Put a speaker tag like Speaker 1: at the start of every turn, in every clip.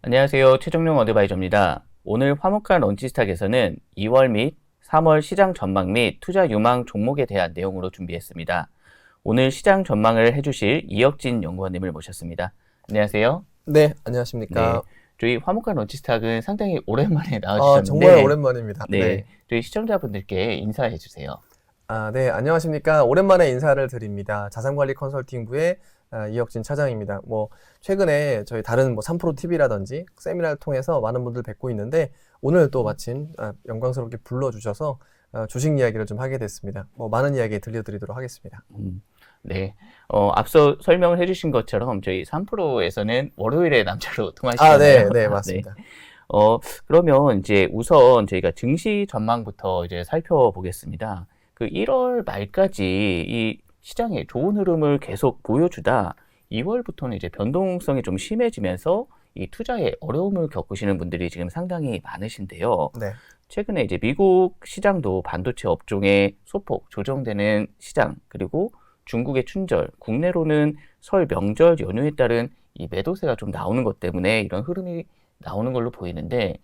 Speaker 1: 안녕하세요. 최종용 어드바이저입니다. 오늘 화목한 런치스탁에서는 2월 및 3월 시장 전망 및 투자 유망 종목에 대한 내용으로 준비했습니다. 오늘 시장 전망을 해주실 이혁진 연구원님을 모셨습니다. 안녕하세요.
Speaker 2: 네,
Speaker 1: 네,
Speaker 2: 안녕하십니까.
Speaker 1: 저희 화목한 런치스탁은 상당히 오랜만에
Speaker 2: 정말
Speaker 1: 나와주셨는데,
Speaker 2: 오랜만입니다.
Speaker 1: 네, 저희 시청자분들께 인사해 주세요.
Speaker 2: 네, 안녕하십니까. 오랜만에 인사를 드립니다. 자산관리 컨설팅부의 이혁진 차장입니다. 최근에 저희 다른 3프로 TV라든지 세미나를 통해서 많은 분들 뵙고 있는데, 오늘 또 마침 영광스럽게 불러주셔서 주식 이야기를 좀 하게 됐습니다. 많은 이야기 들려드리도록 하겠습니다.
Speaker 1: 네, 앞서 설명을 해주신 것처럼 저희 3프로에서는 월요일에 남자로 통하시잖아요.
Speaker 2: 네,
Speaker 1: 네.
Speaker 2: 맞습니다.
Speaker 1: 그러면 이제 우선 저희가 증시 전망부터 이제 살펴보겠습니다. 그 1월 말까지 이 시장에 좋은 흐름을 계속 보여주다 2월부터는 이제 변동성이 좀 심해지면서 이 투자에 어려움을 겪으시는 분들이 지금 상당히 많으신데요.
Speaker 2: 네.
Speaker 1: 최근에 이제 미국 시장도 반도체 업종의 소폭 조정되는 시장, 그리고 중국의 춘절, 국내로는 설 명절 연휴에 따른 이 매도세가 좀 나오는 것 때문에 이런 흐름이 나오는 걸로 보이는데,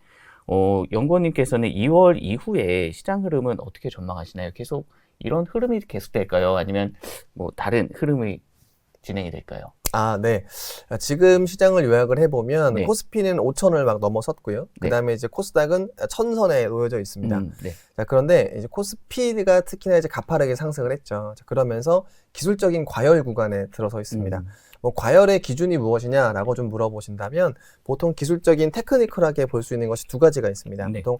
Speaker 1: 연구원님께서는 2월 이후에 시장 흐름은 어떻게 전망하시나요? 계속 이런 흐름이 계속될까요? 아니면 다른 흐름이 진행이 될까요?
Speaker 2: 네. 지금 시장을 요약을 해보면
Speaker 1: 네.
Speaker 2: 코스피는 5천을 막 넘어섰고요. 그
Speaker 1: 네.
Speaker 2: 다음에 이제 코스닥은 1000선에 놓여져 있습니다.
Speaker 1: 네.
Speaker 2: 자, 그런데 이제 코스피가 특히나 이제 가파르게 상승을 했죠. 자, 그러면서 기술적인 과열 구간에 들어서 있습니다. 과열의 기준이 무엇이냐라고 좀 물어보신다면 보통 기술적인 테크니컬하게 볼 수 있는 것이 두 가지가 있습니다.
Speaker 1: 네.
Speaker 2: 보통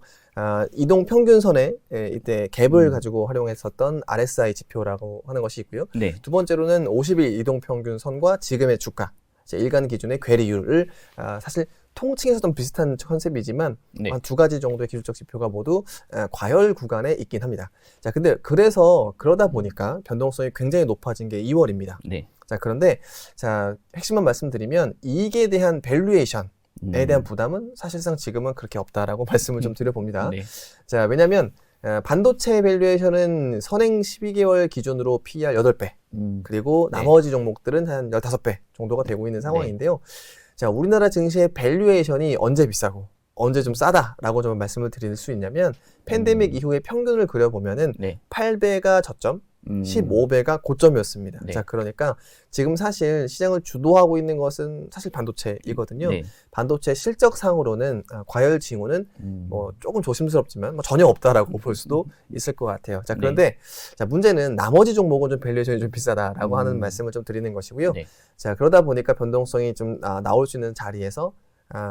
Speaker 2: 이동 평균선에 이때 갭을 가지고 활용했었던 RSI 지표라고 하는 것이 있고요.
Speaker 1: 네.
Speaker 2: 두 번째로는 50일 이동 평균선과 지금의 주가, 일간 기준의 괴리율을 사실 통칭해서 좀 비슷한 컨셉이지만
Speaker 1: 네.
Speaker 2: 한 두 가지 정도의 기술적 지표가 모두 과열 구간에 있긴 합니다. 자, 근데 그러다 보니까 변동성이 굉장히 높아진 게 2월입니다.
Speaker 1: 네.
Speaker 2: 자, 그런데 핵심만 말씀드리면 이익에 대한 밸류에이션에 대한 부담은 사실상 지금은 그렇게 없다라고 말씀을 좀 드려봅니다.
Speaker 1: 네.
Speaker 2: 자, 왜냐하면 반도체 밸류에이션은 선행 12개월 기준으로 PER 8배, 그리고
Speaker 1: 네.
Speaker 2: 나머지 종목들은 한 15배 정도가 되고 있는 상황인데요. 자, 우리나라 증시의 밸류에이션이 언제 비싸고 언제 좀 싸다라고 좀 말씀을 드릴 수 있냐면 팬데믹 이후의 평균을 그려보면은
Speaker 1: 네.
Speaker 2: 8배가 저점, 15배가 고점이었습니다.
Speaker 1: 네.
Speaker 2: 자, 그러니까 지금 사실 시장을 주도하고 있는 것은 사실 반도체이거든요.
Speaker 1: 네.
Speaker 2: 반도체 실적상으로는 과열 징후는 조금 조심스럽지만 전혀 없다라고 볼 수도 있을 것 같아요. 자, 그런데 자, 문제는 나머지 종목은 좀 밸류에이션이 좀 비싸다라고 하는 말씀을 좀 드리는 것이고요.
Speaker 1: 네.
Speaker 2: 자, 그러다 보니까 변동성이 좀 나올 수 있는 자리에서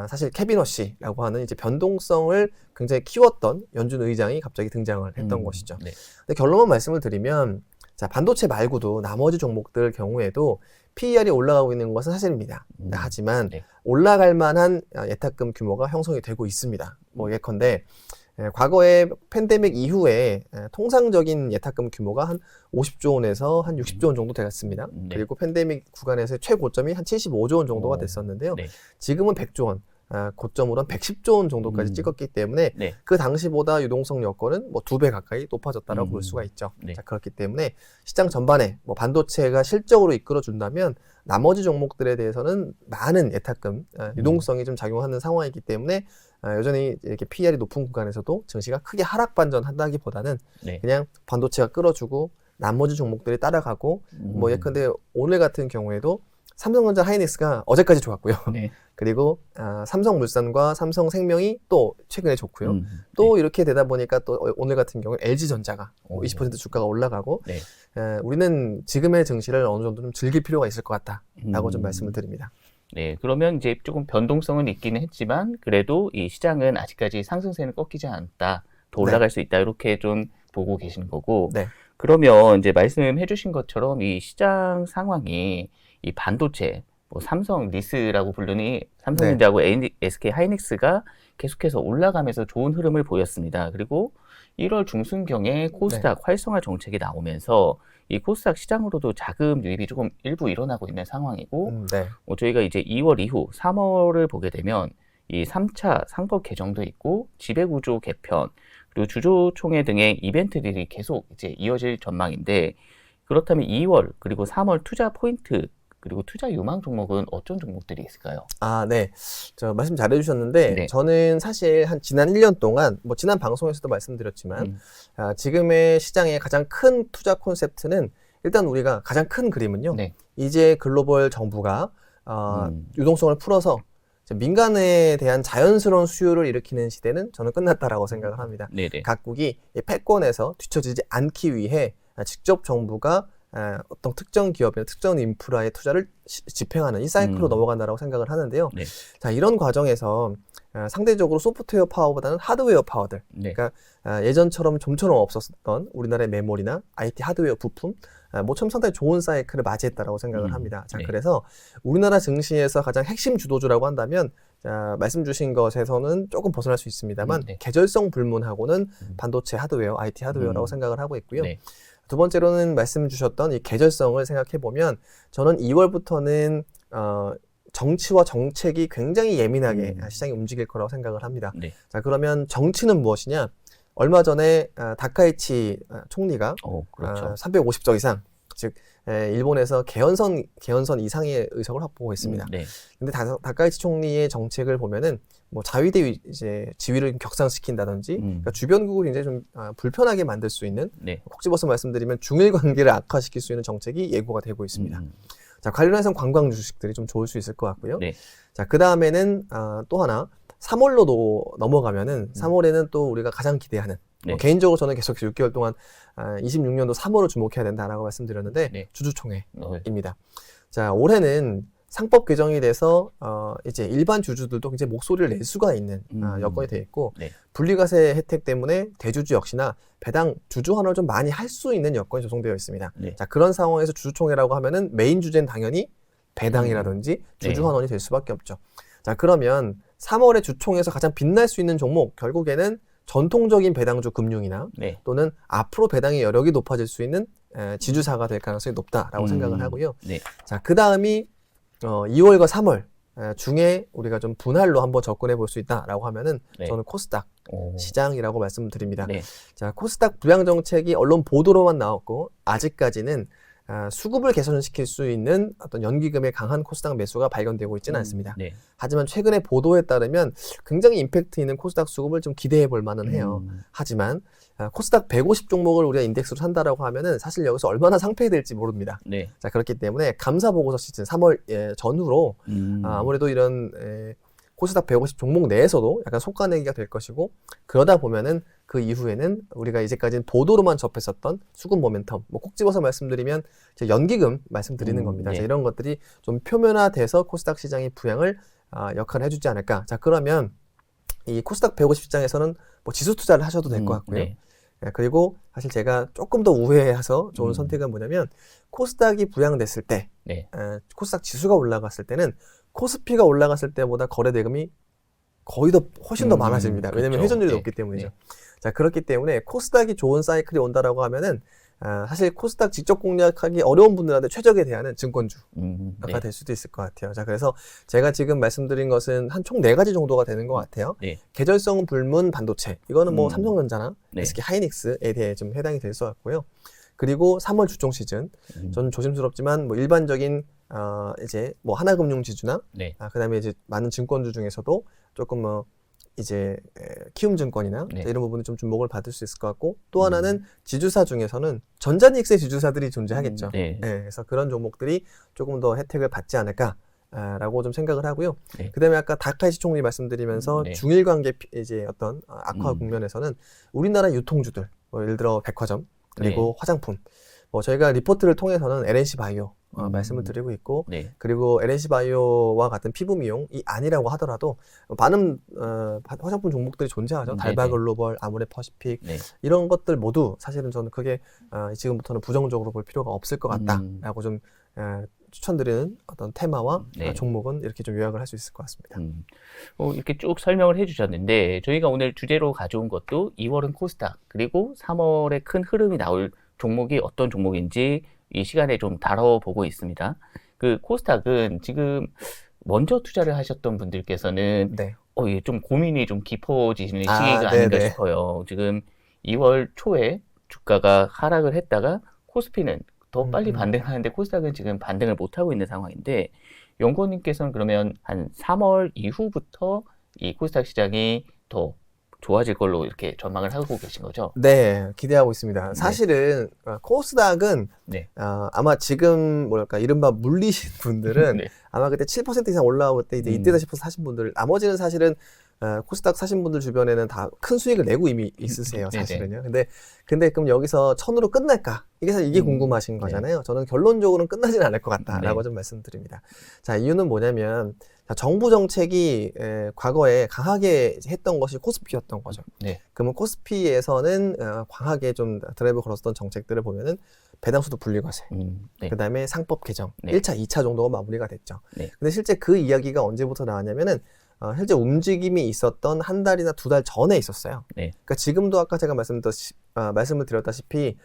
Speaker 2: 사실 케빈 허시라고 하는 이제 변동성을 굉장히 키웠던 연준 의장이 갑자기 등장을 했던 것이죠.
Speaker 1: 네.
Speaker 2: 근데 결론만 말씀을 드리면, 자, 반도체 말고도 나머지 종목들 경우에도 PER이 올라가고 있는 것은 사실입니다. 하지만
Speaker 1: 네.
Speaker 2: 올라갈 만한 예탁금 규모가 형성이 되고 있습니다. 예컨대 과거에 팬데믹 이후에 통상적인 예탁금 규모가 한 50조 원에서 한 60조 원 정도 되었습니다.
Speaker 1: 네.
Speaker 2: 그리고 팬데믹 구간에서의 최고점이 한 75조 원 정도가 됐었는데요.
Speaker 1: 네.
Speaker 2: 지금은 100조 원, 고점으로 한 110조 원 정도까지 찍었기 때문에
Speaker 1: 네.
Speaker 2: 그 당시보다 유동성 여건은 2배 가까이 높아졌다고 볼 수가 있죠.
Speaker 1: 네.
Speaker 2: 자, 그렇기 때문에 시장 전반에 반도체가 실적으로 이끌어준다면 나머지 종목들에 대해서는 많은 예탁금, 유동성이 좀 작용하는 상황이기 때문에 여전히 이렇게 PER이 높은 구간에서도 증시가 크게 하락 반전한다기보다는
Speaker 1: 네.
Speaker 2: 그냥 반도체가 끌어주고 나머지 종목들이 따라가고 예컨대 오늘 같은 경우에도 삼성전자 하이닉스가 어제까지 좋았고요.
Speaker 1: 네.
Speaker 2: 그리고 삼성물산과 삼성생명이 또 최근에 좋고요. 또 이렇게 되다 보니까 또 오늘 같은 경우에 LG전자가 20% 주가가 올라가고
Speaker 1: 네.
Speaker 2: 우리는 지금의 증시를 어느 정도 좀 즐길 필요가 있을 것 같다라고 좀 말씀을 드립니다.
Speaker 1: 네, 그러면 이제 조금 변동성은 있기는 했지만 그래도 이 시장은 아직까지 상승세는 꺾이지 않았다, 더 올라갈 수 있다, 이렇게 좀 보고 계시는 거고.
Speaker 2: 네.
Speaker 1: 그러면 이제 말씀해주신 것처럼 이 시장 상황이 이 반도체, 삼성 리스라고 부르니 삼성전자하고 SK 하이닉스가 계속해서 올라가면서 좋은 흐름을 보였습니다. 그리고 1월 중순경에 코스닥 활성화 정책이 나오면서 이 코스닥 시장으로도 자금 유입이 조금 일부 일어나고 있는 상황이고, 저희가 이제 2월 이후 3월을 보게 되면 이 3차 상법 개정도 있고 지배구조 개편, 그리고 주주총회 등의 이벤트들이 계속 이제 이어질 전망인데, 그렇다면 2월 그리고 3월 투자 포인트 그리고 투자 유망 종목은 어떤 종목들이 있을까요?
Speaker 2: 아, 네. 저 말씀 잘해주셨는데,
Speaker 1: 네.
Speaker 2: 저는 사실 한 지난 1년 동안, 뭐 지난 방송에서도 말씀드렸지만, 지금의 시장의 가장 큰 투자 콘셉트는 일단 우리가 가장 큰 그림은요.
Speaker 1: 네.
Speaker 2: 이제 글로벌 정부가 유동성을 풀어서 이제 민간에 대한 자연스러운 수요를 일으키는 시대는 저는 끝났다라고 생각을 합니다.
Speaker 1: 네네.
Speaker 2: 각국이 이 패권에서 뒤처지지 않기 위해 직접 정부가 어떤 특정 기업이나 특정 인프라의 투자를 집행하는 이 사이클로 넘어간다라고 생각을 하는데요.
Speaker 1: 네.
Speaker 2: 자, 이런 과정에서 상대적으로 소프트웨어 파워보다는 하드웨어 파워들,
Speaker 1: 네.
Speaker 2: 그러니까 예전처럼 좀처럼 없었던 우리나라의 메모리나 IT 하드웨어 부품, 모처럼 상당히 좋은 사이클을 맞이했다라고 생각을 합니다. 자,
Speaker 1: 네.
Speaker 2: 그래서 우리나라 증시에서 가장 핵심 주도주라고 한다면, 자, 말씀 주신 것에서는 조금 벗어날 수 있습니다만,
Speaker 1: 네.
Speaker 2: 계절성 불문하고는 반도체 하드웨어, IT 하드웨어라고 생각을 하고 있고요.
Speaker 1: 네.
Speaker 2: 두 번째로는 말씀 주셨던 이 계절성을 생각해 보면, 저는 2월부터는 정치와 정책이 굉장히 예민하게 시장이 움직일 거라고 생각을 합니다.
Speaker 1: 네.
Speaker 2: 자, 그러면 정치는 무엇이냐? 얼마 전에 다카이치 총리가
Speaker 1: 그렇죠.
Speaker 2: 350석 이상, 즉 일본에서 개헌선 이상의 의석을 확보했습니다.
Speaker 1: 네.
Speaker 2: 근데 다카이치 총리의 정책을 보면은 뭐 자위대 이제 지위를 좀 격상시킨다든지, 그러니까 주변국을 굉장히 좀 불편하게 만들 수 있는,
Speaker 1: 네.
Speaker 2: 꼭 집어서 말씀드리면 중일 관계를 악화시킬 수 있는 정책이 예고가 되고 있습니다. 자, 관련해서 관광 주식들이 좀 좋을 수 있을 것 같고요.
Speaker 1: 네.
Speaker 2: 자, 그 다음에는 또 하나 3월로 넘어가면은 3월에는 또 우리가 가장 기대하는,
Speaker 1: 네.
Speaker 2: 개인적으로 저는 계속 6개월 동안 26년도 3월을 주목해야 된다라고 말씀드렸는데,
Speaker 1: 네.
Speaker 2: 주주총회입니다. 자, 올해는 상법 개정이 돼서 이제 일반 주주들도 굉장히 목소리를 낼 수가 있는 여건이 되어 있고,
Speaker 1: 네.
Speaker 2: 분리과세 혜택 때문에 대주주 역시나 배당 주주 환원을 좀 많이 할 수 있는 여건이 조성되어 있습니다.
Speaker 1: 네.
Speaker 2: 자, 그런 상황에서 주주총회라고 하면은 메인 주제는 당연히 배당이라든지 주주
Speaker 1: 네.
Speaker 2: 환원이 될 수밖에 없죠. 자, 그러면 3월에 주총에서 가장 빛날 수 있는 종목, 결국에는 전통적인 배당주 금융이나
Speaker 1: 네.
Speaker 2: 또는 앞으로 배당의 여력이 높아질 수 있는 지주사가 될 가능성이 높다라고 생각을 하고요.
Speaker 1: 네.
Speaker 2: 자, 그 다음이 2월과 3월 중에 우리가 좀 분할로 한번 접근해 볼 수 있다라고 하면은,
Speaker 1: 네.
Speaker 2: 저는 코스닥 시장이라고 말씀드립니다.
Speaker 1: 네.
Speaker 2: 자, 코스닥 부양 정책이 언론 보도로만 나왔고, 아직까지는 수급을 개선시킬 수 있는 어떤 연기금의 강한 코스닥 매수가 발견되고 있지는 않습니다.
Speaker 1: 네.
Speaker 2: 하지만 최근에 보도에 따르면 굉장히 임팩트 있는 코스닥 수급을 좀 기대해 볼 만은 해요. 하지만 코스닥 150 종목을 우리가 인덱스로 산다라고 하면은 사실 여기서 얼마나 상폐될지 모릅니다.
Speaker 1: 네.
Speaker 2: 자, 그렇기 때문에 감사 보고서 시즌 3월 전후로 아무래도 이런 코스닥 150 종목 내에서도 약간 속가내기가 될 것이고, 그러다 보면은 그 이후에는 우리가 이제까지는 보도로만 접했었던 수급 모멘텀, 뭐 꼭 집어서 말씀드리면 이제 연기금 말씀드리는 겁니다.
Speaker 1: 네.
Speaker 2: 자, 이런 것들이 좀 표면화돼서 코스닥 시장이 부양을 역할을 해주지 않을까. 자, 그러면 이 코스닥 150 시장에서는 뭐 지수 투자를 하셔도 될 것 같고요.
Speaker 1: 네.
Speaker 2: 그리고 사실 제가 조금 더 우회해서 좋은 선택은 뭐냐면, 코스닥이 부양됐을 때,
Speaker 1: 네.
Speaker 2: 코스닥 지수가 올라갔을 때는 코스피가 올라갔을 때보다 거래 대금이 거의 훨씬 더 많아집니다. 왜냐면
Speaker 1: 그렇죠.
Speaker 2: 회전율이
Speaker 1: 네.
Speaker 2: 높기 때문이죠.
Speaker 1: 네.
Speaker 2: 자, 그렇기 때문에 코스닥이 좋은 사이클이 온다라고 하면은 사실 코스닥 직접 공략하기 어려운 분들한테 최적에 대한 증권주가
Speaker 1: 네.
Speaker 2: 될 수도 있을 것 같아요. 자, 그래서 제가 지금 말씀드린 것은 한 총 4가지 정도가 되는 것 같아요.
Speaker 1: 네.
Speaker 2: 계절성 불문 반도체, 이거는 뭐 삼성전자나
Speaker 1: 네.
Speaker 2: SK 하이닉스에 대해 좀 해당이 될 것 같고요. 그리고 3월 주총 시즌, 저는 조심스럽지만 뭐 일반적인 이제 뭐 하나금융 지주나
Speaker 1: 네.
Speaker 2: 그다음에 이제 많은 증권주 중에서도 조금 뭐 이제 키움증권이나
Speaker 1: 네.
Speaker 2: 이런 부분이 좀 주목을 받을 수 있을 것 같고, 또 하나는 지주사 중에서는 전자닉스의 지주사들이 존재하겠죠.
Speaker 1: 네.
Speaker 2: 그래서 그런 종목들이 조금 더 혜택을 받지 않을까라고 좀 생각을 하고요.
Speaker 1: 네.
Speaker 2: 그다음에 아까 다카이치 총리 말씀드리면서
Speaker 1: 네.
Speaker 2: 중일 관계 이제 어떤 악화 국면에서는 우리나라 유통주들, 뭐 예를 들어 백화점 그리고
Speaker 1: 네. 화장품,
Speaker 2: 뭐 저희가 리포트를 통해서는 LNC 바이오 말씀을 드리고 있고,
Speaker 1: 네.
Speaker 2: 그리고 LNC 바이오와 같은 피부 미용이 아니라고 하더라도 많은 화장품 종목들이 존재하죠. 달바글로벌, 아모레퍼시픽,
Speaker 1: 네.
Speaker 2: 이런 것들 모두 사실은 저는 그게 지금부터는 부정적으로 볼 필요가 없을 것 같다라고 좀 추천드리는 어떤 테마와
Speaker 1: 네.
Speaker 2: 종목은 이렇게 좀 요약을 할 수 있을 것 같습니다.
Speaker 1: 이렇게 쭉 설명을 해주셨는데, 저희가 오늘 주제로 가져온 것도 2월은 코스닥, 그리고 3월에 큰 흐름이 나올 종목이 어떤 종목인지 이 시간에 좀 다뤄보고 있습니다. 그 코스닥은 지금 먼저 투자를 하셨던 분들께서는
Speaker 2: 네.
Speaker 1: 이게 좀 고민이 좀 깊어지는 시기가 아닌가 싶어요. 지금 2월 초에 주가가 하락을 했다가 코스피는 더 빨리 반등하는데 코스닥은 지금 반등을 못하고 있는 상황인데 연구원님께서는 그러면 한 3월 이후부터 이 코스닥 시장이 더 좋아질 걸로 이렇게 전망을 하고 계신 거죠?
Speaker 2: 네, 기대하고 있습니다. 사실은 코스닥은
Speaker 1: 네.
Speaker 2: 아마 지금 뭐랄까 이른바 물리신 분들은
Speaker 1: 네.
Speaker 2: 아마 그때 7% 이상 올라올 때 이제 이때다 싶어서 사신 분들, 나머지는 사실은 코스닥 사신 분들 주변에는 다 큰 수익을 내고 이미 있으세요, 사실은요. 근데 그럼 여기서 1000으로 끝날까? 이게 궁금하신 거잖아요. 저는 결론적으로는 끝나지는 않을 것 같다라고 좀 말씀드립니다. 자, 이유는 뭐냐면 자, 정부 정책이 과거에 강하게 했던 것이 코스피였던 거죠.
Speaker 1: 네.
Speaker 2: 그러면 코스피에서는 강하게 좀 드라이브 걸었던 정책들을 보면은 배당수도 분리과세,
Speaker 1: 네.
Speaker 2: 그 다음에 상법 개정,
Speaker 1: 네.
Speaker 2: 1차, 2차 정도가 마무리가 됐죠.
Speaker 1: 네.
Speaker 2: 근데 실제 그 이야기가 언제부터 나왔냐면은 실제 움직임이 있었던 한 달이나 2달 전에 있었어요.
Speaker 1: 네.
Speaker 2: 그러니까 지금도 아까 제가 말씀을 드렸다시피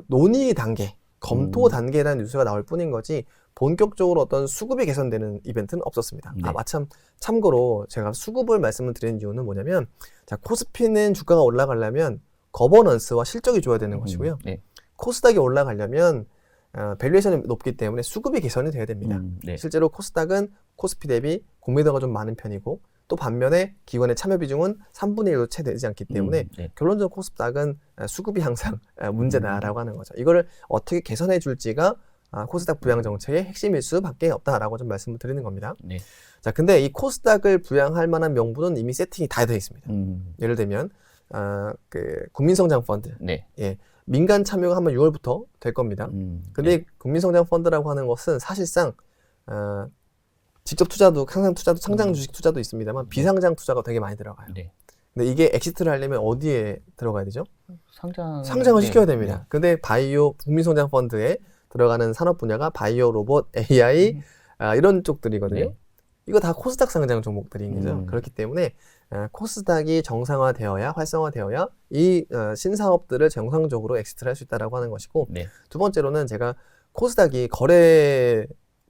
Speaker 2: 논의 단계, 검토 단계라는 뉴스가 나올 뿐인 거지 본격적으로 어떤 수급이 개선되는 이벤트는 없었습니다.
Speaker 1: 네.
Speaker 2: 참고로 제가 수급을 말씀을 드린 이유는 뭐냐면 자, 코스피는 주가가 올라가려면 거버넌스와 실적이 좋아야 되는 것이고요.
Speaker 1: 네.
Speaker 2: 코스닥이 올라가려면 밸류에이션이 높기 때문에 수급이 개선이 돼야 됩니다.
Speaker 1: 네.
Speaker 2: 실제로 코스닥은 코스피 대비 공매도가 좀 많은 편이고 또 반면에 기관의 참여 비중은 3분의 1도 채 되지 않기 때문에
Speaker 1: 네.
Speaker 2: 결론적으로 코스닥은 수급이 항상 문제다라고 하는 거죠. 이거를 어떻게 개선해 줄지가 코스닥 부양 정책의 핵심일 수밖에 없다라고 좀 말씀을 드리는 겁니다.
Speaker 1: 네.
Speaker 2: 자, 근데 이 코스닥을 부양할 만한 명분은 이미 세팅이 다 되어 있습니다. 예를 들면 그 국민성장 펀드,
Speaker 1: 네.
Speaker 2: 예, 민간 참여가 아마 6월부터 될 겁니다. 근데
Speaker 1: 네.
Speaker 2: 국민성장 펀드라고 하는 것은 사실상 직접 투자도, 상장 투자도, 상장 주식 투자도 있습니다만 비상장 투자가 되게 많이 들어가요.
Speaker 1: 네.
Speaker 2: 근데 이게 엑시트를 하려면 어디에 들어가야 되죠? 상장을
Speaker 1: 네.
Speaker 2: 시켜야 됩니다. 근데 바이오 국민성장 펀드에 들어가는 산업 분야가 바이오, 로봇, AI 이런 쪽들이거든요.
Speaker 1: 네.
Speaker 2: 이거 다 코스닥 상장 종목들인 거죠. 그렇기 때문에 코스닥이 정상화되어야, 활성화되어야 이 신사업들을 정상적으로 엑시트를 할 수 있다라고 하는 것이고,
Speaker 1: 네.
Speaker 2: 두 번째로는 제가 코스닥이 거래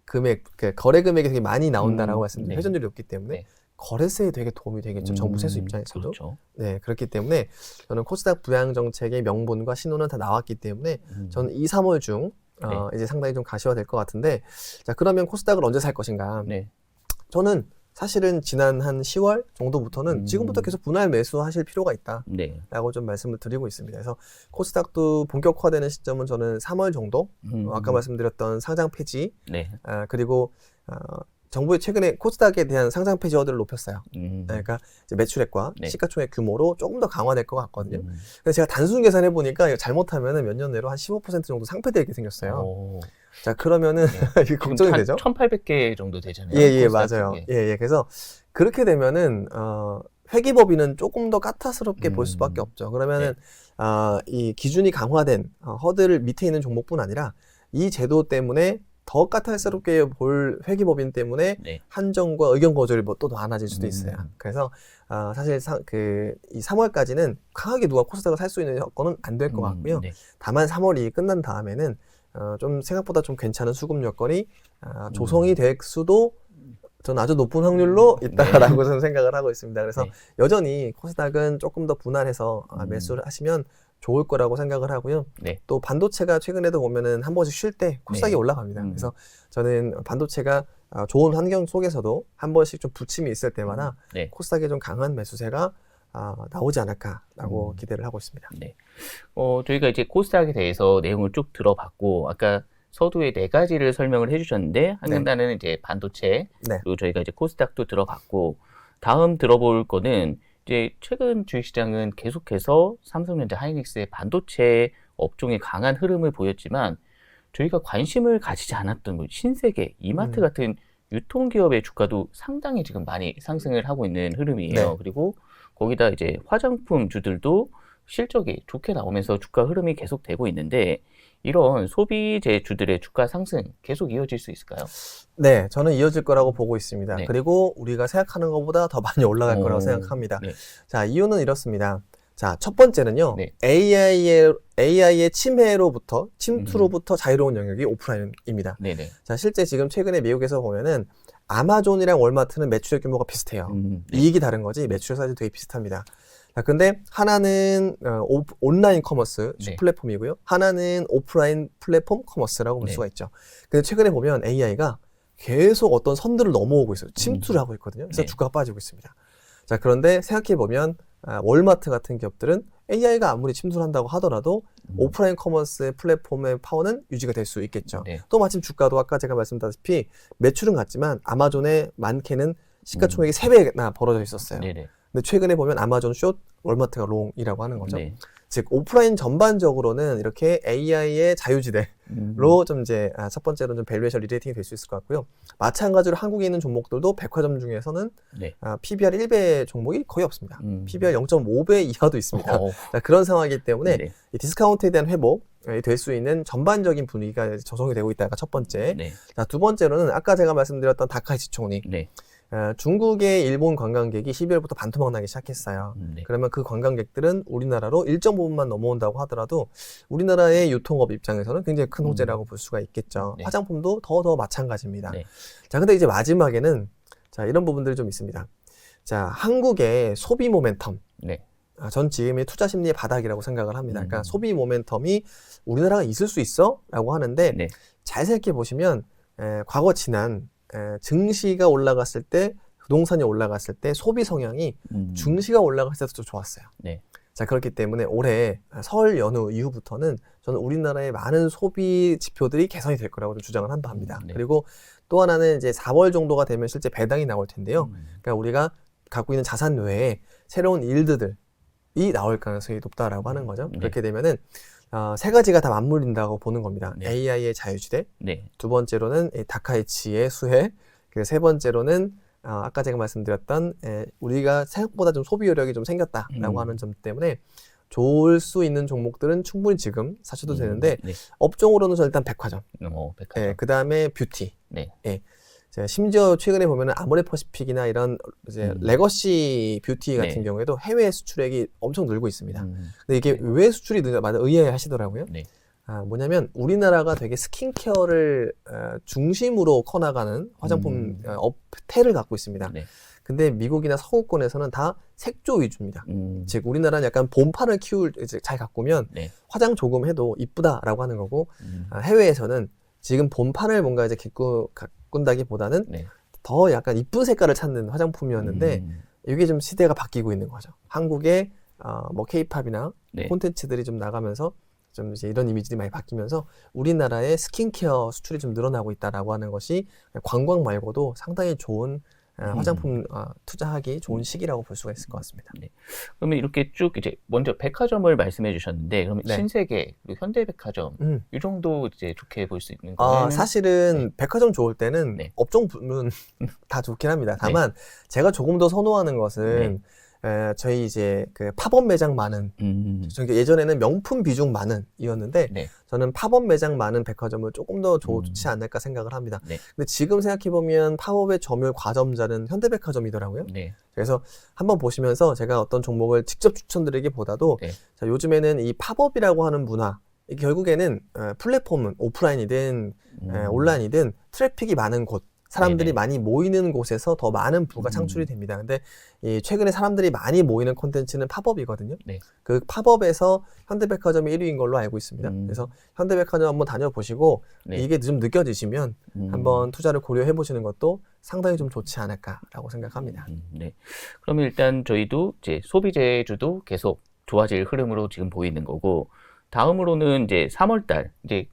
Speaker 2: 금액이 되게 많이 나온다라고 말씀드린
Speaker 1: 네.
Speaker 2: 회전율이 높기 때문에
Speaker 1: 네.
Speaker 2: 거래세에 되게 도움이 되겠죠. 정부 세수 입장에서도.
Speaker 1: 그렇죠.
Speaker 2: 네, 그렇기 때문에 저는 코스닥 부양 정책의 명분과 신호는 다 나왔기 때문에 저는 2, 3월 중 이제 상당히 좀 가시화될 것 같은데, 자, 그러면 코스닥을 언제 살 것인가?
Speaker 1: 네.
Speaker 2: 저는 사실은 지난 한 10월 정도부터는 지금부터 계속 분할 매수하실 필요가 있다.
Speaker 1: 네.
Speaker 2: 라고 좀 말씀을 드리고 있습니다. 그래서 코스닥도 본격화되는 시점은 저는 3월 정도, 아까 말씀드렸던 상장 폐지,
Speaker 1: 네.
Speaker 2: 그리고 정부의 최근에 코스닥에 대한 상장 폐지 허들을 높였어요. 그러니까 이제 매출액과
Speaker 1: 네.
Speaker 2: 시가총액 규모로 조금 더 강화될 것 같거든요. 근데 제가 단순 계산해 보니까 이거 잘못하면은 몇 년 내로 한 15% 정도 상폐되게 생겼어요.
Speaker 1: 오.
Speaker 2: 자, 그러면은 이게 걱정이 되죠?
Speaker 1: 1,800개 정도 되잖아요.
Speaker 2: 예,
Speaker 1: 코스닥
Speaker 2: 맞아요.
Speaker 1: 쪽에.
Speaker 2: 예. 그래서 그렇게 되면은 회계법인은 조금 더 까탈스럽게 볼 수밖에 없죠. 그러면은 이 기준이 강화된 허들 밑에 있는 종목뿐 아니라 이 제도 때문에 더 까탈스럽게 볼 회계법인 때문에
Speaker 1: 네.
Speaker 2: 한정과 의견 거절이 뭐 또 많아질 수도 있어요. 그래서 사실 이 3월까지는 강하게 누가 코스닥을 살 수 있는 여건은 안 될 것 같고요.
Speaker 1: 네.
Speaker 2: 다만 3월이 끝난 다음에는 좀 생각보다 좀 괜찮은 수급 여건이 조성이 될 수도 저는 아주 높은 확률로 있다라고 저는 생각을 하고 있습니다. 그래서
Speaker 1: 네.
Speaker 2: 여전히 코스닥은 조금 더 분할해서 매수를 하시면 좋을 거라고 생각을 하고요.
Speaker 1: 네.
Speaker 2: 또 반도체가 최근에도 보면은 한 번씩 쉴 때 코스닥이
Speaker 1: 네.
Speaker 2: 올라갑니다. 그래서 저는 반도체가 좋은 환경 속에서도 한 번씩 좀 부침이 있을 때마다
Speaker 1: 네.
Speaker 2: 코스닥에 좀 강한 매수세가 나오지 않을까라고 기대를 하고 있습니다.
Speaker 1: 네. 저희가 이제 코스닥에 대해서 내용을 쭉 들어봤고, 아까 서두에 4가지를 설명을 해주셨는데, 하나는 이제 반도체,
Speaker 2: 네.
Speaker 1: 그리고 저희가 이제 코스닥도 들어봤고, 다음 들어볼 거는 이제 최근 주식시장은 계속해서 삼성전자, 하이닉스의 반도체 업종의 강한 흐름을 보였지만, 저희가 관심을 가지지 않았던 뭐 신세계, 이마트 같은 유통기업의 주가도 상당히 지금 많이 상승을 하고 있는 흐름이에요.
Speaker 2: 네.
Speaker 1: 그리고 거기다 이제 화장품주들도 실적이 좋게 나오면서 주가 흐름이 계속되고 있는데, 이런 소비재주들의 주가 상승 계속 이어질 수 있을까요?
Speaker 2: 네, 저는 이어질 거라고 보고 있습니다.
Speaker 1: 네.
Speaker 2: 그리고 우리가 생각하는 것보다 더 많이 올라갈 거라고 생각합니다.
Speaker 1: 네.
Speaker 2: 자, 이유는 이렇습니다. 자, 첫 번째는요.
Speaker 1: 네.
Speaker 2: AI의 침투로부터 자유로운 영역이 오프라인입니다.
Speaker 1: 네네.
Speaker 2: 자, 실제 지금 최근에 미국에서 보면은 아마존이랑 월마트는 매출액 규모가 비슷해요.
Speaker 1: 네.
Speaker 2: 이익이 다른 거지 매출 사이즈 되게 비슷합니다. 자, 근데 하나는 온라인 커머스
Speaker 1: 네.
Speaker 2: 플랫폼이고요. 하나는 오프라인 플랫폼 커머스라고 볼
Speaker 1: 네.
Speaker 2: 수가 있죠. 근데 최근에 보면 AI가 계속 어떤 선들을 넘어오고 있어요. 침투를 하고 있거든요. 그래서
Speaker 1: 네.
Speaker 2: 주가가 빠지고 있습니다. 자, 그런데 생각해 보면 월마트 같은 기업들은 AI가 아무리 침투를 한다고 하더라도 오프라인 커머스 플랫폼의 파워는 유지가 될 수 있겠죠.
Speaker 1: 네.
Speaker 2: 또 마침 주가도 아까 제가 말씀드렸다시피 매출은 같지만 아마존의 많게는 시가총액이 3배나 벌어져 있었어요.
Speaker 1: 네네.
Speaker 2: 근데 최근에 보면 아마존 숏, 월마트가 롱이라고 하는 거죠.
Speaker 1: 네.
Speaker 2: 즉 오프라인 전반적으로는 이렇게 AI의 자유지대로 좀 이제 첫 번째로는 좀 밸류에이션 리레이팅이 될 수 있을 것 같고요. 마찬가지로 한국에 있는 종목들도 백화점 중에서는
Speaker 1: 네.
Speaker 2: PBR 1배 종목이 거의 없습니다. PBR 0.5배 이하도 있습니다. 자, 그런 상황이기 때문에
Speaker 1: 네.
Speaker 2: 이 디스카운트에 대한 회복이 될 수 있는 전반적인 분위기가 조성이 되고 있다가 첫 번째.
Speaker 1: 네.
Speaker 2: 자, 두 번째로는 아까 제가 말씀드렸던 다카이치 총리.
Speaker 1: 네.
Speaker 2: 중국의 일본 관광객이 12월부터 반토막 나기 시작했어요.
Speaker 1: 네.
Speaker 2: 그러면 그 관광객들은 우리나라로 일정 부분만 넘어온다고 하더라도 우리나라의 유통업 입장에서는 굉장히 큰 호재라고 볼 수가 있겠죠.
Speaker 1: 네.
Speaker 2: 화장품도 더 마찬가지입니다.
Speaker 1: 네.
Speaker 2: 자, 근데 이제 마지막에는 자, 이런 부분들이 좀 있습니다. 자, 한국의 소비 모멘텀.
Speaker 1: 네.
Speaker 2: 전 지금이 투자 심리의 바닥이라고 생각을 합니다. 그러니까 소비 모멘텀이 우리나라가 있을 수 있어? 라고 하는데
Speaker 1: 네.
Speaker 2: 잘 생각해 보시면 과거 지난 증시가 올라갔을 때 부동산이 올라갔을 때 소비 성향이 증시가 올라갔을 때도 좀 좋았어요.
Speaker 1: 네.
Speaker 2: 자, 그렇기 때문에 올해 설 연휴 이후부터는 저는 우리나라의 많은 소비 지표들이 개선이 될 거라고 좀 주장을 한다 합니다.
Speaker 1: 네.
Speaker 2: 그리고 또 하나는 이제 4월 정도가 되면 실제 배당이 나올 텐데요. 그러니까 우리가 갖고 있는 자산 외에 새로운 일드들이 나올 가능성이 높다라고 하는 거죠.
Speaker 1: 네.
Speaker 2: 그렇게 되면은 세 가지가 다 맞물린다고 보는 겁니다.
Speaker 1: 네.
Speaker 2: AI의 자유지대,
Speaker 1: 네.
Speaker 2: 두 번째로는 이 다카이치의 수혜, 그리고 세 번째로는 아까 제가 말씀드렸던 우리가 생각보다 좀 소비 여력이 좀 생겼다라고 하는 점 때문에 좋을 수 있는 종목들은 충분히 지금 사셔도 되는데
Speaker 1: 네.
Speaker 2: 업종으로는 저 일단 백화점,
Speaker 1: 백화점.
Speaker 2: 그 다음에 뷰티.
Speaker 1: 네.
Speaker 2: 심지어 최근에 보면은 아모레퍼시픽이나 이런 이제 레거시 뷰티 같은
Speaker 1: 네.
Speaker 2: 경우에도 해외 수출액이 엄청 늘고 있습니다. 근데 이게
Speaker 1: 네.
Speaker 2: 왜 수출이 느냐, 의아해하시더라고요.
Speaker 1: 네.
Speaker 2: 뭐냐면 우리나라가 되게 스킨케어를 중심으로 커나가는 화장품 업태를 갖고 있습니다.
Speaker 1: 네.
Speaker 2: 근데 미국이나 서구권에서는 다 색조 위주입니다. 즉 우리나라는 약간 본판을 잘 가꾸면
Speaker 1: 네.
Speaker 2: 화장 조금 해도 이쁘다라고 하는 거고 해외에서는 지금 본판을 뭔가 이제 가꾼다기보다는
Speaker 1: 네.
Speaker 2: 더 약간 이쁜 색깔을 찾는 화장품이었는데 이게 좀 시대가 바뀌고 있는 거죠. 한국의 뭐 K-팝이나
Speaker 1: 네.
Speaker 2: 콘텐츠들이 좀 나가면서 좀 이제 이런 이미지들이 많이 바뀌면서 우리나라의 스킨케어 수출이 좀 늘어나고 있다라고 하는 것이 관광 말고도 상당히 좋은 화장품 투자하기 좋은 시기라고 볼 수가 있을 것 같습니다.
Speaker 1: 네. 그러면 이렇게 쭉 이제 먼저 백화점을 말씀해 주셨는데 그러면
Speaker 2: 네.
Speaker 1: 신세계 그리고 현대백화점 이 정도 이제 좋게 볼 수 있는
Speaker 2: 아,
Speaker 1: 거는
Speaker 2: 사실은 백화점 좋을 때는
Speaker 1: 네.
Speaker 2: 업종은 다 좋긴 합니다. 다만 제가 조금 더 선호하는 것은 저희 이제 그 팝업 매장 많은 저는 예전에는 명품 비중 많은 이었는데
Speaker 1: 네.
Speaker 2: 저는 팝업 매장 많은 백화점을 조금 더 좋지 않을까 생각을 합니다.
Speaker 1: 네.
Speaker 2: 근데 지금 생각해보면 팝업의 점유율 과점자는 현대백화점이더라고요.
Speaker 1: 네.
Speaker 2: 그래서 한번 보시면서 제가 어떤 종목을 직접 추천드리기보다도
Speaker 1: 네.
Speaker 2: 자, 요즘에는 이 팝업이라고 하는 문화 이게 결국에는 플랫폼은 오프라인이든 온라인이든 트래픽이 많은 곳 사람들이
Speaker 1: 네네.
Speaker 2: 많이 모이는 곳에서 더 많은 부가 창출이 됩니다. 근데 이 최근에 사람들이 많이 모이는 콘텐츠는 팝업이거든요.
Speaker 1: 네.
Speaker 2: 그 팝업에서 현대백화점이 1위인 걸로 알고 있습니다. 그래서 현대백화점 한번 다녀보시고
Speaker 1: 네.
Speaker 2: 이게 좀 느껴지시면 한번 투자를 고려해 보시는 것도 상당히 좀 좋지 않을까라고 생각합니다.
Speaker 1: 네. 그러면 일단 저희도 이제 소비재주도 계속 좋아질 흐름으로 지금 보이는 거고 다음으로는 이제 3월달 이제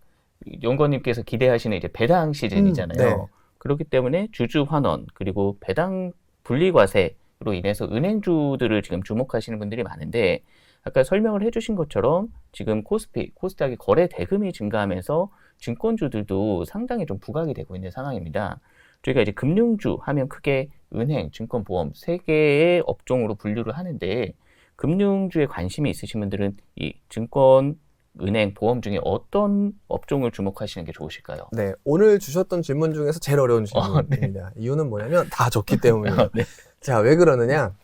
Speaker 1: 연구원님께서 기대하시는 이제 배당 시즌이잖아요.
Speaker 2: 네.
Speaker 1: 그렇기 때문에 주주 환원 그리고 배당 분리과세로 인해서 은행주들을 지금 주목하시는 분들이 많은데 아까 설명을 해주신 것처럼 지금 코스닥의 거래 대금이 증가하면서 증권주들도 상당히 좀 부각이 되고 있는 상황입니다. 저희가 이제 금융주 하면 크게 은행, 증권, 보험 세 개의 업종으로 분류를 하는데 금융주에 관심이 있으신 분들은 이 증권, 은행, 보험 중에 어떤 업종을 주목하시는 게 좋으실까요?
Speaker 2: 네, 오늘 주셨던 질문 중에서 제일 어려운 질문입니다. 이유는 뭐냐면 다 좋기 때문이에요.
Speaker 1: 네.
Speaker 2: 자, 왜 그러느냐?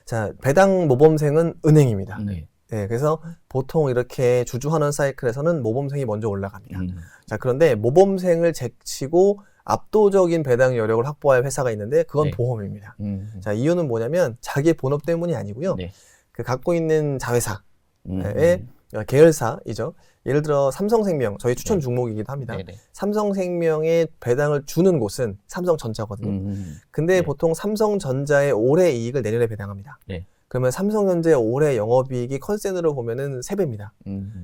Speaker 2: 자, 배당 모범생은 은행입니다.
Speaker 1: 네.
Speaker 2: 네, 그래서 보통 이렇게 주주 환원 사이클에서는 모범생이 먼저 올라갑니다. 자, 그런데 모범생을 제치고 압도적인 배당 여력을 확보할 회사가 있는데 그건
Speaker 1: 네.
Speaker 2: 보험입니다. 자, 이유는 뭐냐면 자기의 본업 때문이 아니고요.
Speaker 1: 네.
Speaker 2: 그 갖고 있는 자회사의
Speaker 1: 음.
Speaker 2: 계열사이죠. 예를 들어 삼성생명, 저희 추천
Speaker 1: 네.
Speaker 2: 종목이기도 합니다.
Speaker 1: 네네.
Speaker 2: 삼성생명에 배당을 주는 곳은 삼성전자거든요. 근데
Speaker 1: 네.
Speaker 2: 보통 삼성전자의 올해 이익을 내년에 배당합니다.
Speaker 1: 네.
Speaker 2: 그러면 삼성전자의 올해 영업이익이 컨센으로 보면은 3배입니다.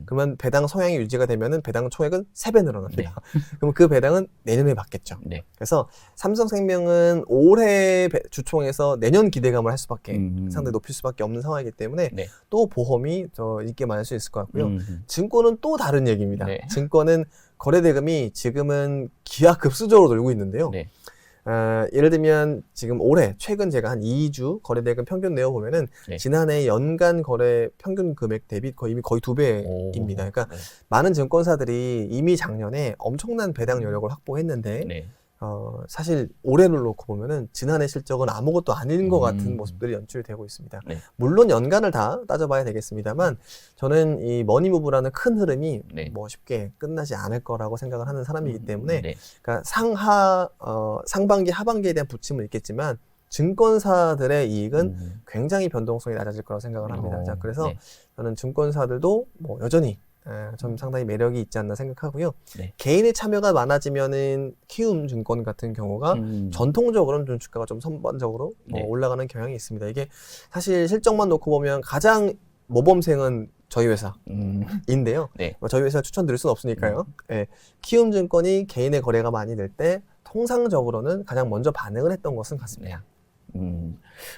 Speaker 2: 그러면 배당 성향이 유지가 되면은 배당 총액은 3배 늘어납니다. 그럼 그 배당은 내년에 받겠죠.
Speaker 1: 네.
Speaker 2: 그래서 삼성생명은 올해 주총에서 내년 기대감을 할 수밖에 상당히 높일 수밖에 없는 상황이기 때문에
Speaker 1: 네.
Speaker 2: 또 보험이 더 인기가 많을 수 있을 것 같고요.
Speaker 1: 음.
Speaker 2: 증권은 또 다른 얘기입니다.
Speaker 1: 네.
Speaker 2: 증권은 거래대금이 지금은 기하급수적으로 늘고 있는데요.
Speaker 1: 네.
Speaker 2: 예를 들면 지금 올해 최근 제가 한 2주 거래대금 평균 내어 보면은
Speaker 1: 네.
Speaker 2: 지난해 연간 거래 평균 금액 대비 거의 2배입니다. 그러니까
Speaker 1: 네.
Speaker 2: 많은 증권사들이 이미 작년에 엄청난 배당 여력을 확보했는데
Speaker 1: 네.
Speaker 2: 사실 올해를 놓고 보면은 지난해 실적은 아무것도 아닌 것 같은 모습들이 연출되고 있습니다.
Speaker 1: 네.
Speaker 2: 물론 연간을 다 따져봐야 되겠습니다만 저는 이 머니무브라는 큰 흐름이
Speaker 1: 네.
Speaker 2: 뭐 쉽게 끝나지 않을 거라고 생각을 하는 사람이기 때문에
Speaker 1: 네.
Speaker 2: 그러니까 상반기 하반기에 대한 부침은 있겠지만 증권사들의 이익은 굉장히 변동성이 낮아질 거라고 생각을 합니다. 자, 그래서
Speaker 1: 네.
Speaker 2: 저는 증권사들도 뭐 여전히 좀 상당히 매력이 있지 않나 생각하고요.
Speaker 1: 네.
Speaker 2: 개인의 참여가 많아지면은 키움증권 같은 경우가 전통적으로는 좀 주가가 좀 선반적으로
Speaker 1: 네.
Speaker 2: 올라가는 경향이 있습니다. 이게 사실 실적만 놓고 보면 가장 모범생은 저희 회사인데요.
Speaker 1: 네.
Speaker 2: 저희 회사 추천드릴 수는 없으니까요. 예, 키움증권이 개인의 거래가 많이 될 때 통상적으로는 가장 먼저 반응을 했던 것은 같습니다.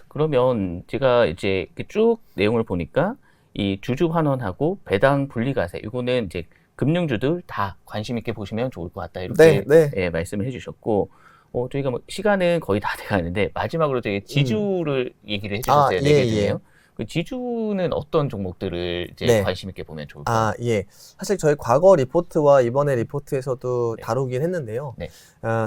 Speaker 1: 그러면 제가 이제 쭉 내용을 보니까 이 주주 환원하고 배당 분리과세 이거는 이제 금융주들 다 관심 있게 보시면 좋을 것 같다 이렇게 예, 말씀을 해주셨고 저희가 뭐 시간은 거의 다 돼가는데 마지막으로 저희 지주를 얘기를 해주셨어요. 네 개 중에요. 그 지주는 어떤 종목들을 이제 관심 있게 보면 좋을까요?
Speaker 2: 예. 사실 저희 과거 리포트와 이번에 리포트에서도
Speaker 1: 네.
Speaker 2: 다루긴 했는데요.
Speaker 1: 네.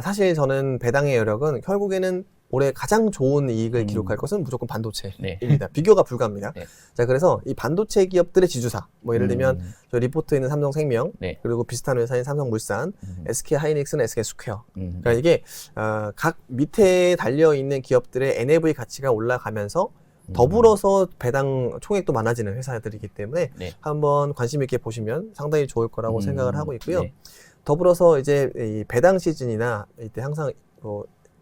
Speaker 2: 사실 저는 배당의 여력은 결국에는 올해 가장 좋은 이익을 기록할 것은 무조건 반도체입니다. 비교가 불가합니다.
Speaker 1: 네.
Speaker 2: 자, 그래서 이 반도체 기업들의 지주사, 뭐 예를 들면 저 리포트에 있는 삼성생명,
Speaker 1: 네.
Speaker 2: 그리고 비슷한 회사인 삼성물산, SK하이닉스는 SK스퀘어. 그러니까 이게 각 밑에 달려 있는 기업들의 NAV 가치가 올라가면서 더불어서 배당 총액도 많아지는 회사들이기 때문에
Speaker 1: 네.
Speaker 2: 한번 관심 있게 보시면 상당히 좋을 거라고 생각을 하고 있고요.
Speaker 1: 네.
Speaker 2: 더불어서 이제 이 배당 시즌이나 이때 항상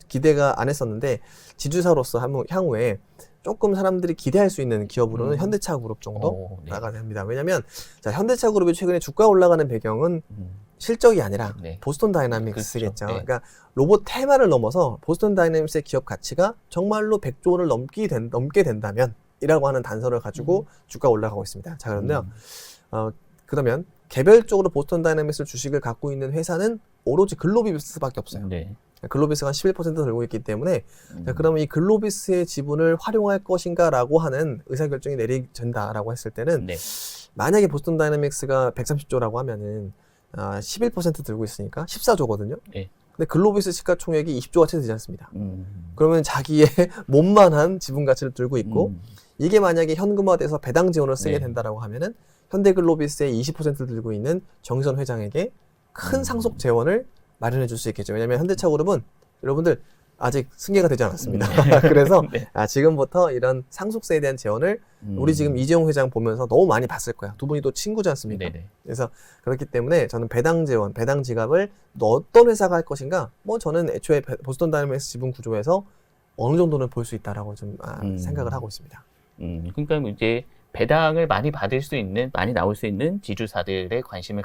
Speaker 2: 기대가 안 했었는데 지주사로서 향후에 조금 사람들이 기대할 수 있는 기업으로는 현대차 그룹 정도 나가야 됩니다. 왜냐하면 자, 현대차 그룹이 최근에 주가 올라가는 배경은 실적이 아니라 보스턴 다이나믹스겠죠.
Speaker 1: 그렇죠.
Speaker 2: 그러니까 로봇 테마를 넘어서 보스턴 다이나믹스의 기업 가치가 정말로 100조 원을 넘게 된다면 이라고 하는 단서를 가지고 주가 올라가고 있습니다. 자, 그런데요. 그러면 개별적으로 보스턴 다이나믹스 주식을 갖고 있는 회사는 오로지 글로비스밖에 없어요.
Speaker 1: 네.
Speaker 2: 글로비스가 한 11% 들고 있기 때문에 자, 그러면 이 글로비스의 지분을 활용할 것인가라고 하는 의사결정이 내려진다라고 했을 때는 만약에 보스턴 다이나믹스가 130조라고 하면은 11% 들고 있으니까 14조거든요. 근데 글로비스 시가총액이 20조가 채 되지 않습니다. 그러면 자기의 몸만한 지분 가치를 들고 있고 이게 만약에 현금화돼서 배당 지원을 쓰게 된다라고 하면은 현대글로비스의 20%를 들고 있는 정의선 회장에게 큰 상속 재원을 마련해 줄 수 있겠죠. 왜냐하면 현대차 그룹은 여러분들 아직 승계가 되지 않았습니다. 그래서 지금부터 이런 상속세에 대한 재원을 우리 지금 이재용 회장 보면서 너무 많이 봤을 거야. 두 분이 또 친구지 않습니까? 그래서 그렇기 때문에 저는 배당 재원, 배당 지갑을 어떤 회사가 할 것인가? 뭐 저는 애초에 보스턴 다이나믹스 지분 구조에서 어느 정도는 볼 수 있다라고 좀 생각을 하고 있습니다.
Speaker 1: 그러니까 이제 배당을 많이 받을 수 있는, 많이 나올 수 있는 지주사들의 관심을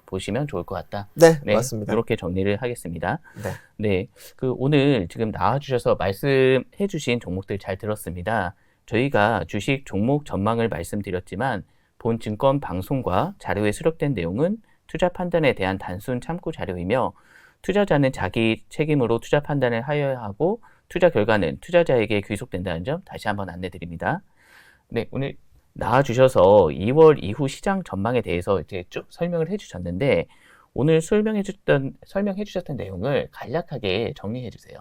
Speaker 1: 보시면 좋을 것 같다.
Speaker 2: 네, 맞습니다.
Speaker 1: 이렇게 정리를 하겠습니다. 네. 오늘 지금 나와주셔서 말씀해주신 종목들 잘 들었습니다. 저희가 주식 종목 전망을 말씀드렸지만 본 증권 방송과 자료에 수록된 내용은 투자 판단에 대한 단순 참고 자료이며 투자자는 자기 책임으로 투자 판단을 하여야 하고 투자 결과는 투자자에게 귀속된다는 점 다시 한번 안내드립니다. 네, 오늘 나와주셔서 2월 이후 시장 전망에 대해서 이제 쭉 설명을 해주셨는데 오늘 설명해 주셨던 내용을 간략하게 정리해 주세요.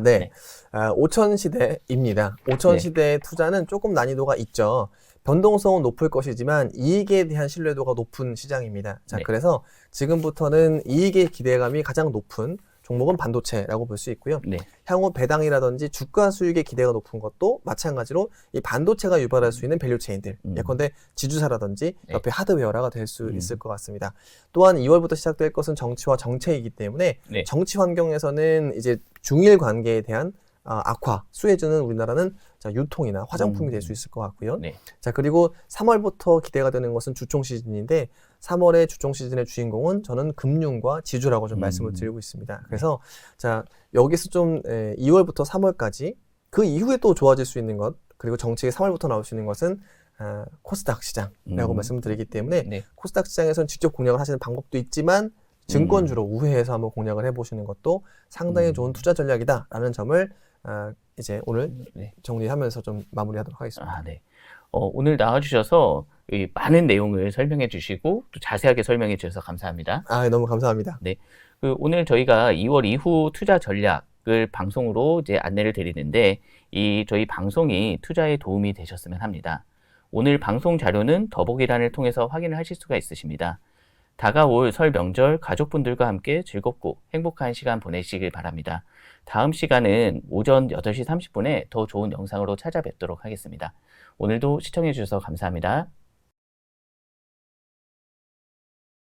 Speaker 2: 네. 5천 시대입니다. 5천 시대의 투자는 조금 난이도가 있죠. 변동성은 높을 것이지만 이익에 대한 신뢰도가 높은 시장입니다. 자, 그래서 지금부터는 이익의 기대감이 가장 높은 종목은 반도체라고 볼 수 있고요.
Speaker 1: 네.
Speaker 2: 향후 배당이라든지 주가 수익의 기대가 높은 것도 마찬가지로 이 반도체가 유발할 수 있는 밸류 체인들, 예컨대 지주사라든지
Speaker 1: 네.
Speaker 2: 옆에 하드웨어라가 될 수 있을 것 같습니다. 또한 2월부터 시작될 것은 정치와 정책이기 때문에
Speaker 1: 네.
Speaker 2: 정치 환경에서는 이제 중일 관계에 대한 악화, 수혜주는 우리나라는 자, 유통이나 화장품이 될 수 있을 것 같고요.
Speaker 1: 네.
Speaker 2: 자, 그리고 3월부터 기대가 되는 것은 주총 시즌인데 3월의 주총 시즌의 주인공은 저는 금융과 지주라고 좀 말씀을 드리고 있습니다. 그래서 자, 여기서 좀 2월부터 3월까지 그 이후에 또 좋아질 수 있는 것, 그리고 정책이 3월부터 나올 수 있는 것은 코스닥 시장이라고 말씀을 드리기 때문에
Speaker 1: 네.
Speaker 2: 코스닥 시장에서는 직접 공략을 하시는 방법도 있지만 증권주로 우회해서 한번 공략을 해보시는 것도 상당히 좋은 투자 전략이다라는 점을 이제 오늘
Speaker 1: 네.
Speaker 2: 정리하면서 좀 마무리하도록 하겠습니다.
Speaker 1: 네. 오늘 나와주셔서 이 많은 내용을 설명해 주시고 또 자세하게 설명해 주셔서 감사합니다.
Speaker 2: 너무 감사합니다.
Speaker 1: 네. 오늘 저희가 2월 이후 투자 전략을 방송으로 이제 안내를 드리는데 이 저희 방송이 투자에 도움이 되셨으면 합니다. 오늘 방송 자료는 더보기란을 통해서 확인을 하실 수가 있으십니다. 다가올 설 명절 가족분들과 함께 즐겁고 행복한 시간 보내시길 바랍니다. 다음 시간은 오전 8시 30분에 더 좋은 영상으로 찾아뵙도록 하겠습니다. 오늘도 시청해 주셔서 감사합니다.